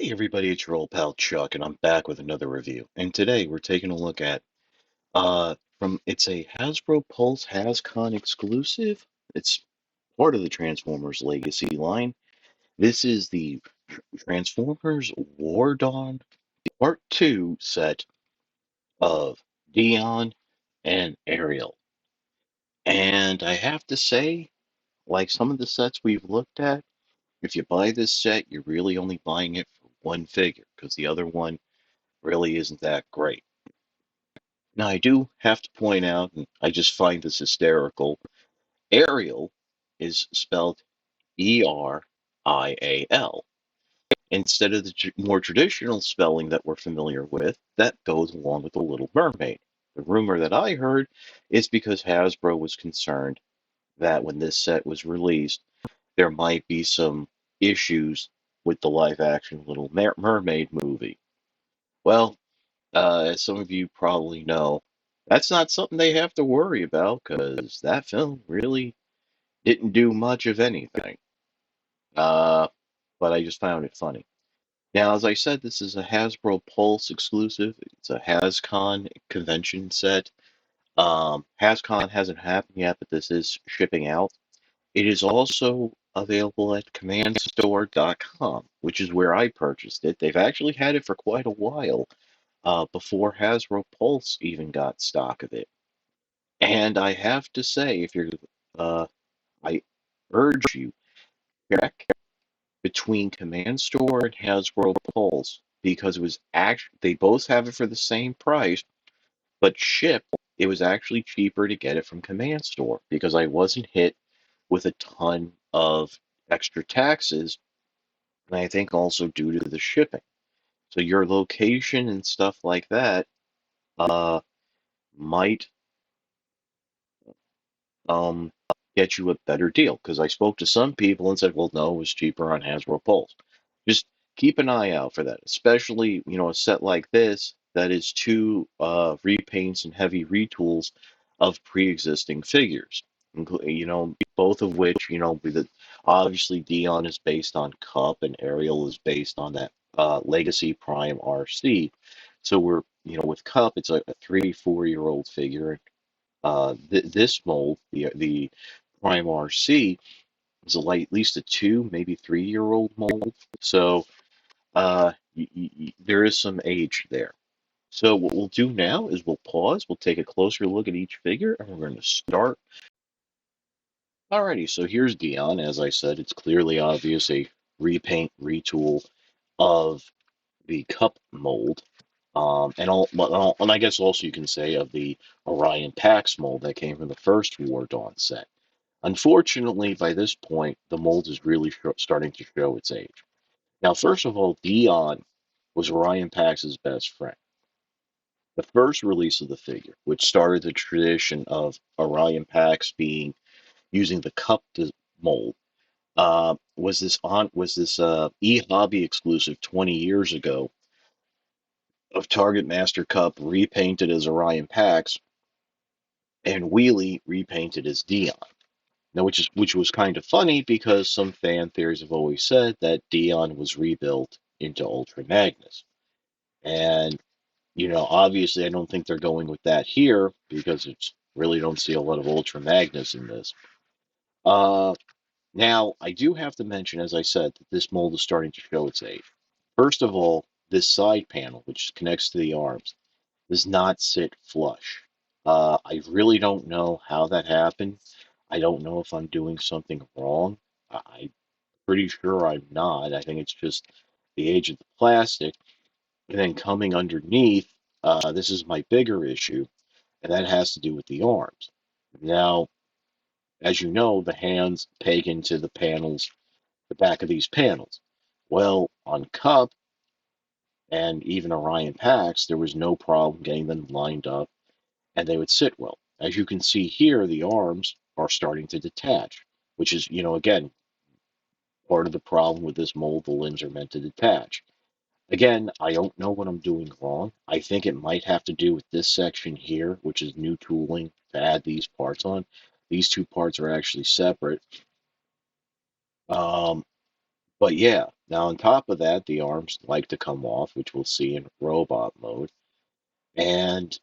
Hey everybody, it's your old pal Chuck, and I'm back with another review. And today we're taking a look at it's a Hasbro Pulse HasCon exclusive. It's part of the Transformers Legacy line. This is the Transformers War Dawn Part 2 set of Dion and Ariel. And I have to say, like some of the sets we've looked at, if you buy this set, you're really only buying it for one figure, because the other one really isn't that great. Now, I do have to point out, and I just find this hysterical, Ariel is spelled Erial instead of the more traditional spelling that we're familiar with that goes along with the Little Mermaid. The rumor that I heard is because Hasbro was concerned that when this set was released, there might be some issues with the live action Little Mermaid movie. Well, as some of you probably know, that's not something they have to worry about because that film really didn't do much of anything. Uh, but I just found it funny. Now, as I said, this is a Hasbro Pulse exclusive. It's a HasCon convention set. HasCon hasn't happened yet, but this is shipping out. It is also available at CommandStore.com, which is where I purchased it. They've actually had it for quite a while, before Hasbro Pulse even got stock of it. And I have to say, if you're, I urge you, check between Command Store and Hasbro Pulse because it was actually, they both have it for the same price, but shipped, it was actually cheaper to get it from Command Store because I wasn't hit with a ton of extra taxes, and I think also due to the shipping. So your location and stuff like that uh, might um, get you a better deal. Because I spoke to some people and said, well, no, it was cheaper on Hasbro Pulse. Just keep an eye out for that, especially, a set like this that is two repaints and heavy retools of pre-existing figures. Both of which, obviously Dion is based on Cup and Ariel is based on that Legacy Prime RC. So we're, with Cup, it's like a 3, 4-year-old figure. This mold, the Prime RC, is at least a 2, maybe 3-year-old mold. So there is some age there. So what we'll do now is we'll pause, we'll take a closer look at each figure, and we're going to start. Alrighty, so here's Dion. As I said, it's clearly obvious a repaint, retool of the cup mold. And I guess also you can say of the Orion Pax mold that came from the first War Dawn set. Unfortunately, by this point, the mold is really starting to show its age. Now, first of all, Dion was Orion Pax's best friend. The first release of the figure, which started the tradition of Orion Pax being using the cup mold, was this e-hobby exclusive 20 years ago of Target Master Cup repainted as Orion Pax and Wheelie repainted as Dion. Now, which was kind of funny because some fan theories have always said that Dion was rebuilt into Ultra Magnus, and obviously, I don't think they're going with that here because it's really don't see a lot of Ultra Magnus in this. Uh, Now, I do have to mention, as I said, that this mold is starting to show its age. First of all, this side panel, which connects to the arms, does not sit flush. I really don't know how that happened. I don't know if I'm doing something wrong. I'm pretty sure I'm not. I think it's just the age of the plastic. And then coming underneath, this is my bigger issue, and that has to do with the arms. Now, as you know, the hands peg into the panels, the back of these panels. Well, on Cup and even Orion Pax, there was no problem getting them lined up and they would sit well. As you can see here, the arms are starting to detach, which is, again, part of the problem with this mold. The limbs are meant to detach. Again, I don't know what I'm doing wrong. I think it might have to do with this section here, which is new tooling to add these parts on. These two parts are actually separate. Um, But yeah, now on top of that, the arms like to come off, which we'll see in robot mode, and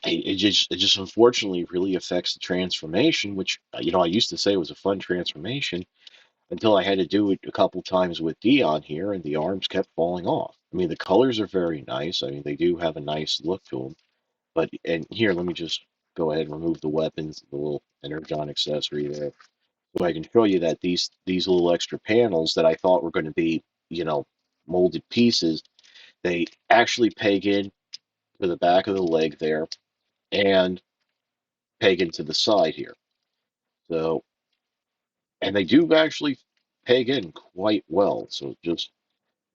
it just unfortunately really affects the transformation, which I used to say was a fun transformation until I had to do it a couple times with Dion here, and the arms kept falling off. I mean, the colors are very nice. I mean, they do have a nice look to them. But and here, let me just go ahead and remove the weapons, the little energon accessory there, so I can show you that these little extra panels that I thought were going to be, you know, molded pieces, they actually peg in to the back of the leg there and peg into the side here. So, and they do actually peg in quite well. So just,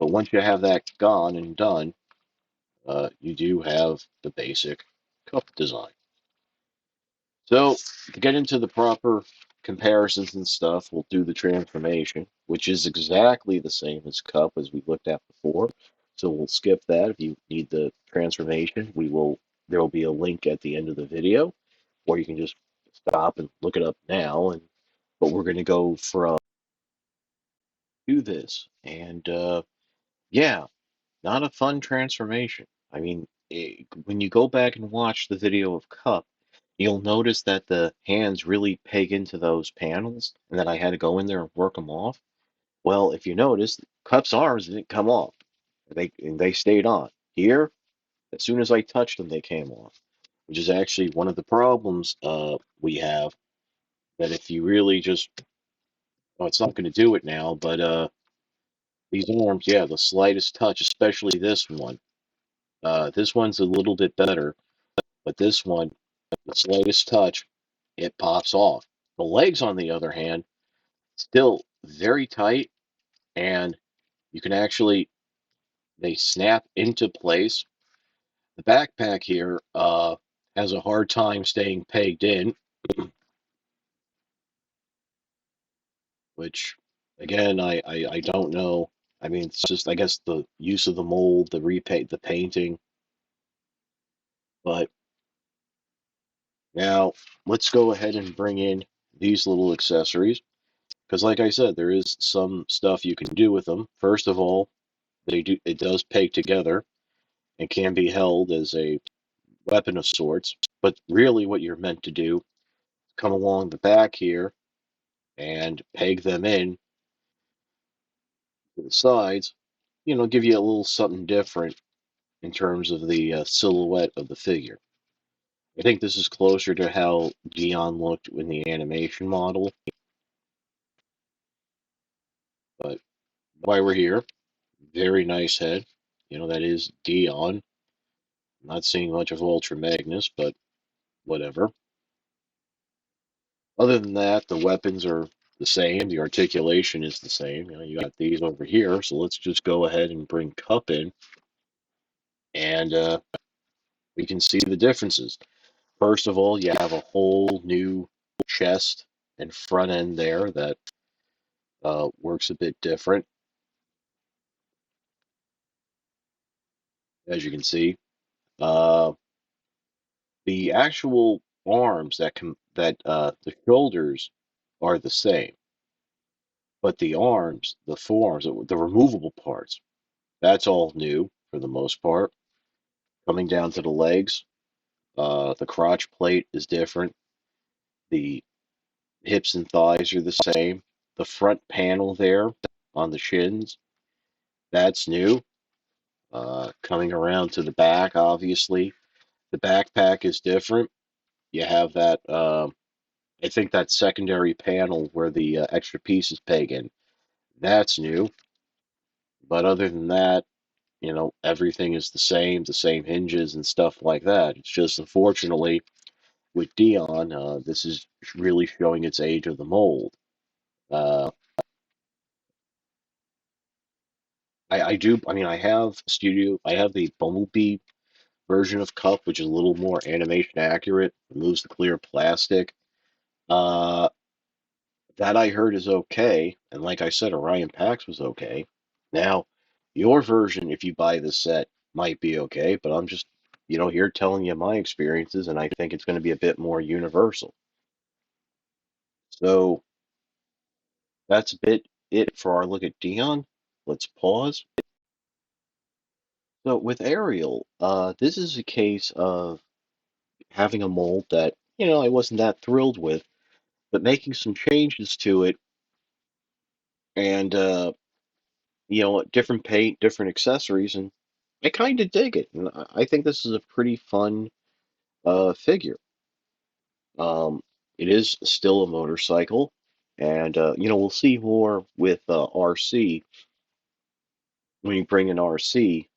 but once you have that gone and done, you do have the basic cup design. So to get into the proper comparisons and stuff, we'll do the transformation, which is exactly the same as cup as we looked at before. So we'll skip that. If you need the transformation, there will be a link at the end of the video, or you can just stop and look it up now. But we're going to go from do this, and yeah, not a fun transformation. I mean, when you go back and watch the video of Cup, you'll notice that the hands really peg into those panels, and that I had to go in there and work them off. Well, if you notice, Cup's arms didn't come off; they stayed on. Here, as soon as I touched them, they came off, which is actually one of the problems we have. That if you really just, oh, it's not going to do it now, but these arms, yeah, the slightest touch, especially this one. This one's a little bit better, but this one, the slightest touch, it pops off. The legs, on the other hand, still very tight, and you can actually, they snap into place. The backpack here has a hard time staying pegged in, which, again, I don't know. I mean, it's just, I guess, the use of the mold, the repaint, the painting. But now let's go ahead and bring in these little accessories. Because, like I said, there is some stuff you can do with them. First of all, it does peg together and can be held as a weapon of sorts. But really, what you're meant to do is come along the back here and peg them in to the sides. Give you a little something different in terms of the silhouette of the figure. I think this is closer to how Dion looked in the animation model. But while we're here, very nice head. That is Dion. Not seeing much of Ultra Magnus, but whatever. Other than that, the weapons are the same. The articulation is the same. You got these over here. So let's just go ahead and bring Cup in, and we can see the differences. First of all, you have a whole new chest and front end there that works a bit different, as you can see. Uh, the actual arms that the shoulders are the same, but the arms, the forearms, the removable parts, that's all new for the most part. Coming down to the legs, the crotch plate is different. The hips and thighs are the same. The front panel there on the shins, that's new. Coming around to the back, obviously, the backpack is different. You have that, I think that secondary panel where the extra pieces peg in, that's new. But other than that, everything is the same hinges and stuff like that. It's just, unfortunately, with Dion, this is really showing its age of the mold. Uh, I mean, I have the Bumblebee version of Cup, which is a little more animation accurate, removes the clear plastic. Uh, that I heard is okay, and like I said, Orion Pax was okay. Now, your version, if you buy the set, might be okay, but I'm just, here telling you my experiences, and I think it's going to be a bit more universal. So that's a bit it for our look at Dion. Let's pause. So with Ariel, this is a case of having a mold that, I wasn't that thrilled with, but making some changes to it and, different paint, different accessories, and I kind of dig it. And I think this is a pretty fun figure. Um, it is still a motorcycle, and, we'll see more with RC when you bring in RC.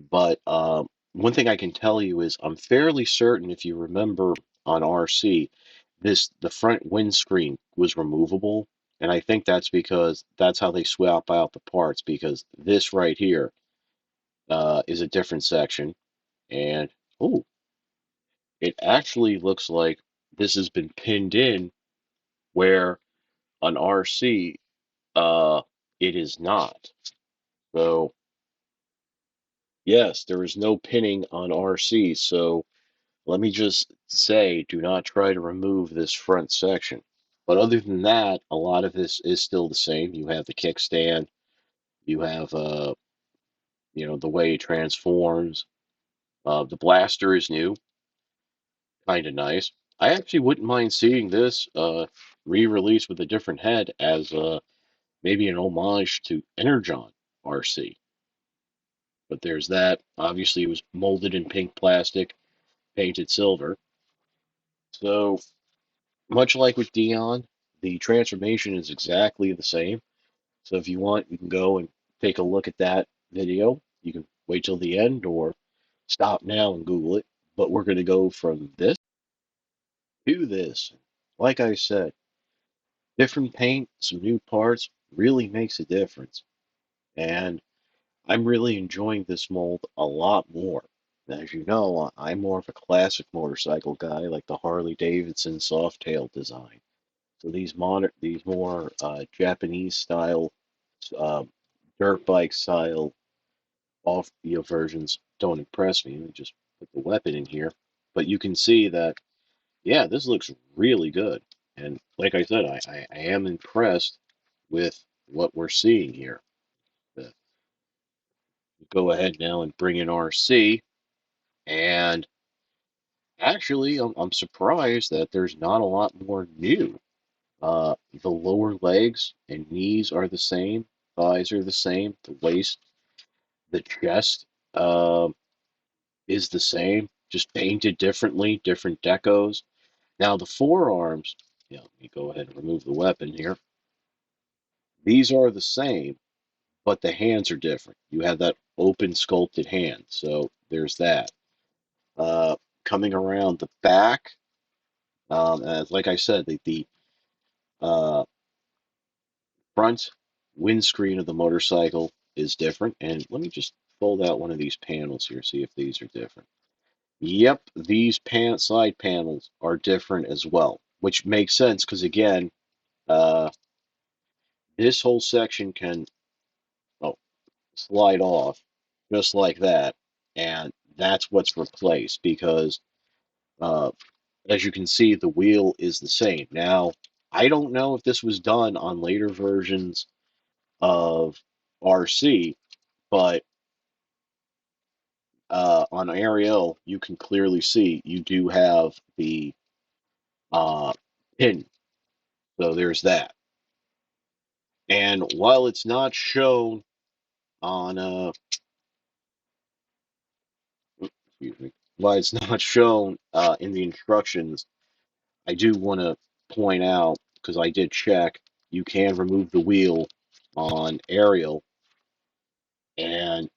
But one thing I can tell you is I'm fairly certain if you remember on RC, the front windscreen was removable, and I think that's because that's how they swap out the parts because this right here is a different section, and oh, it actually looks like this has been pinned in where on RC it is not. So yes, there is no pinning on RC, so let me just say, do not try to remove this front section. But other than that, a lot of this is still the same. You have the kickstand, you have the way it transforms. The blaster is new, kind of nice. I actually wouldn't mind seeing this re-released with a different head as maybe an homage to Energon RC. But there's that. Obviously, it was molded in pink plastic, painted silver. So much like with Dion, the transformation is exactly the same. So if you want, you can go and take a look at that video. You can wait till the end or stop now and Google it. But we're going to go from this to this. Like I said, different paint, some new parts really makes a difference. And I'm really enjoying this mold a lot more. As you know, I'm more of a classic motorcycle guy, like the Harley Davidson Softail design. So these more Japanese style, uh, dirt bike style off versions don't impress me. Let me just put the weapon in here, but you can see that yeah, this looks really good. And like I said, I am impressed with what we're seeing here. Uh, Go ahead now and bring in RC, and actually, I'm surprised that there's not a lot more new. The lower legs and knees are the same, thighs are the same, the waist, the chest is the same, just painted differently, different decos. Now the forearms, let me go ahead and remove the weapon here. These are the same, but the hands are different. You have that open sculpted hand, so there's that. Uh, Coming around the back, as like I said, the uh, front windscreen of the motorcycle is different. And let me just fold out one of these panels here, see if these are different. Yep, these side panels are different as well, which makes sense because again, uh, this whole section can oh, slide off just like that, and that's what's replaced because uh, as you can see, the wheel is the same. Now, I don't know if this was done on later versions of RC, but on Ariel, you can clearly see you do have the uh, pin. So there's that. And while it's not shown on, excuse me, while it's not shown in the instructions, I do want to point out because I did check, you can remove the wheel on Ariel, and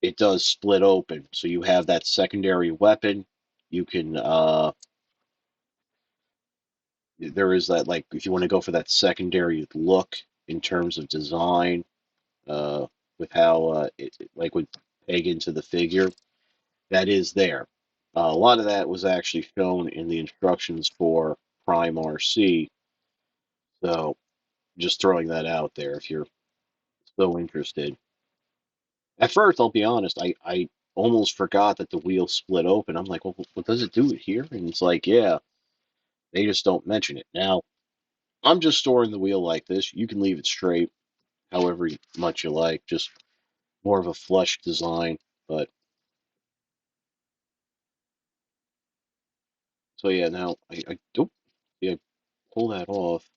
it does split open. So you have that secondary weapon. You can there is that like if you want to go for that secondary look in terms of design, uh, with how it like would peg into the figure, that is there. A lot of that was actually shown in the instructions for Prime RC, so just throwing that out there if you're so interested. At first, I'll be honest, I almost forgot that the wheel split open. I'm like, well, what does it do it here? And it's like, yeah, they just don't mention it. Now, I'm just storing the wheel like this. You can leave it straight, however much you like. Just more of a flush design. But so yeah, now I don't yeah, pull that off.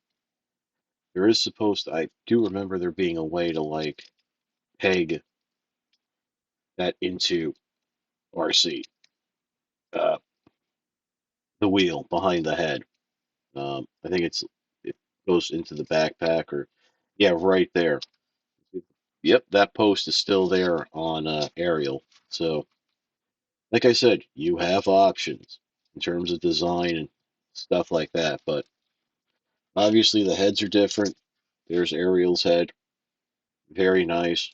There is supposed to, I do remember there being a way to like peg that into RC, uh, the wheel behind the head. I think it goes into the backpack or yeah, right there. Yep, that post is still there on Ariel. So, like I said, you have options in terms of design and stuff like that. But obviously, the heads are different. There's Ariel's head, very nice,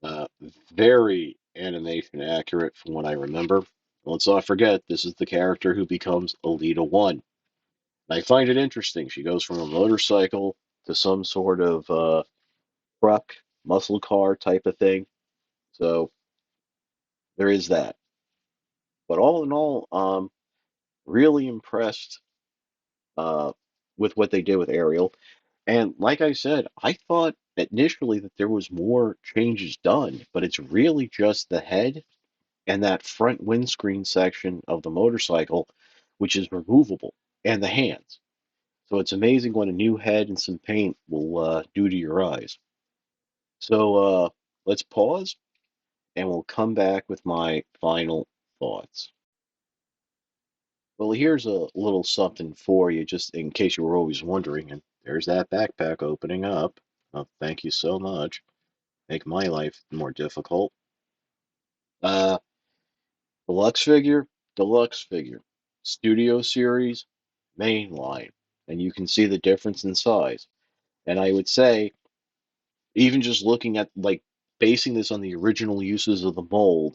uh, very animation accurate from what I remember. Let's not forget, this is the character who becomes Alita 1. I find it interesting. She goes from a motorcycle to some sort of truck, muscle car type of thing. So there is that. But all in all, really impressed uh, with what they did with Ariel. And like I said, I thought initially that there was more changes done, but it's really just the head and that front windscreen section of the motorcycle, which is removable, and the hands. So it's amazing what a new head and some paint will do to your eyes. So let's pause and we'll come back with my final thoughts. Well, here's a little something for you, just in case you were always wondering. And there's that backpack opening up. Oh, thank you so much. Make my life more difficult. Uh, deluxe figure, deluxe figure. Studio series, main line. And you can see the difference in size. And I would say, even just looking at, like, basing this on the original uses of the mold,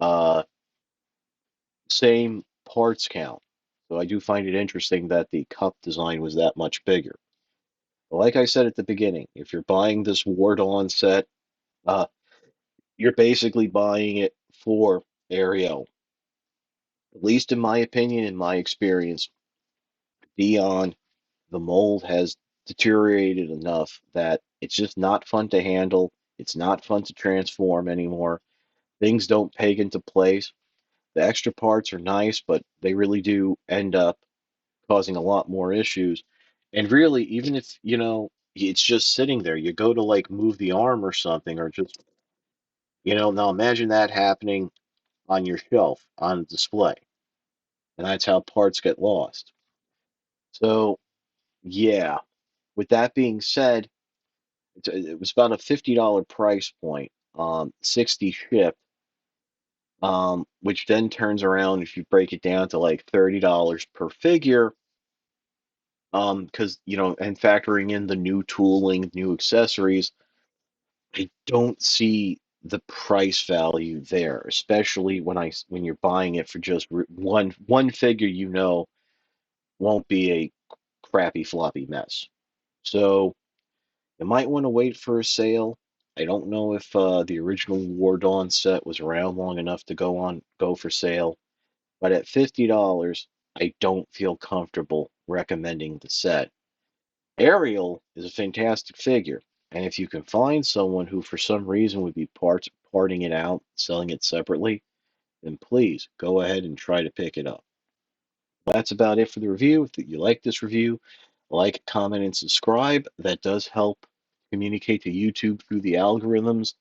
uh, same parts count. So I do find it interesting that the cup design was that much bigger. Like I said at the beginning, if you're buying this War Dawn set, uh, you're basically buying it for Ariel. At least in my opinion, in my experience, Dion, the mold has deteriorated enough that it's just not fun to handle. It's not fun to transform anymore. Things don't peg into place. The extra parts are nice, but they really do end up causing a lot more issues. And really, even if, it's just sitting there, you go to like move the arm or something, or just, now imagine that happening on your shelf on display. And that's how parts get lost. So, yeah, with that being said, it was about a $50 price point, 60 shipped, which then turns around if you break it down to like $30 per figure. Because, and factoring in the new tooling, new accessories, I don't see the price value there, especially when you're buying it for just one figure, won't be a crappy floppy mess. So you might want to wait for a sale. I don't know if the original War Dawn set was around long enough to go for sale, but at $50, I don't feel comfortable recommending the set. Ariel is a fantastic figure, and if you can find someone who for some reason would be parting it out, selling it separately, then please go ahead and try to pick it up. That's about it for the review. If you like this review, like, comment, and subscribe. That does help communicate to YouTube through the algorithms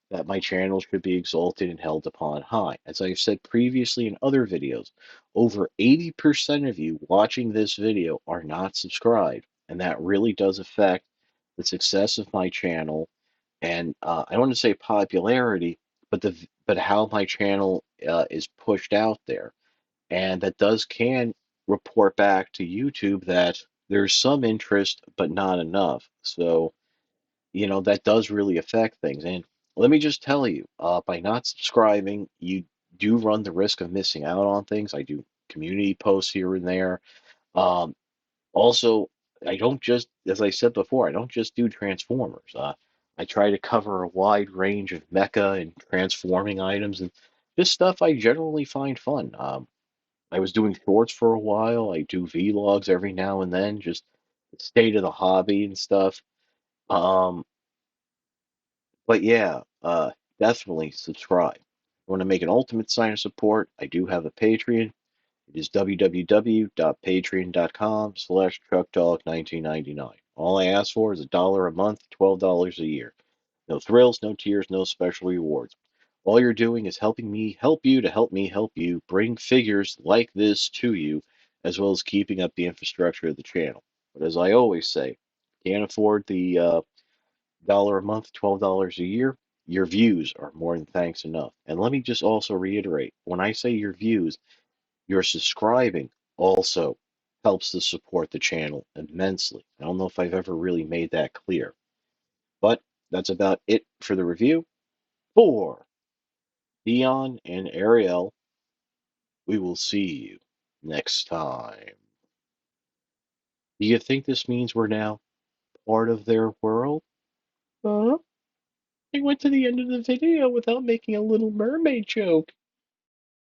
that my channel should be exalted and held upon high. As I've said previously in other videos, over 80% of you watching this video are not subscribed, and that really does affect the success of my channel. And I don't want to say popularity, but how my channel is pushed out there, and that can report back to YouTube that there's some interest, but not enough. So, that does really affect things. And let me just tell you, by not subscribing, you do run the risk of missing out on things. I do community posts here and there. Um, Also, I don't just, as I said before, I don't just do Transformers. I try to cover a wide range of mecha and transforming items and just stuff I generally find fun. I was doing shorts for a while. I do vlogs every now and then, just state of the hobby and stuff. Um, but yeah, definitely subscribe. Want to make an ultimate sign of support? I do have a Patreon. It is www.patreon.com/truckdog1999. All I ask for is $1 a month, $12 a year. No thrills, no tears, no special rewards. All you're doing is helping me help you to help me help you bring figures like this to you, as well as keeping up the infrastructure of the channel. But as I always say, can't afford the $1 a month, $12 a year. Your views are more than thanks enough. And let me just also reiterate, when I say your views, your subscribing also helps to support the channel immensely. I don't know if I've ever really made that clear, but that's about it for the review. For Dion and Ariel, we will see you next time. Do you think this means we're now part of their world? Huh? I went to the end of the video without making a Little Mermaid joke.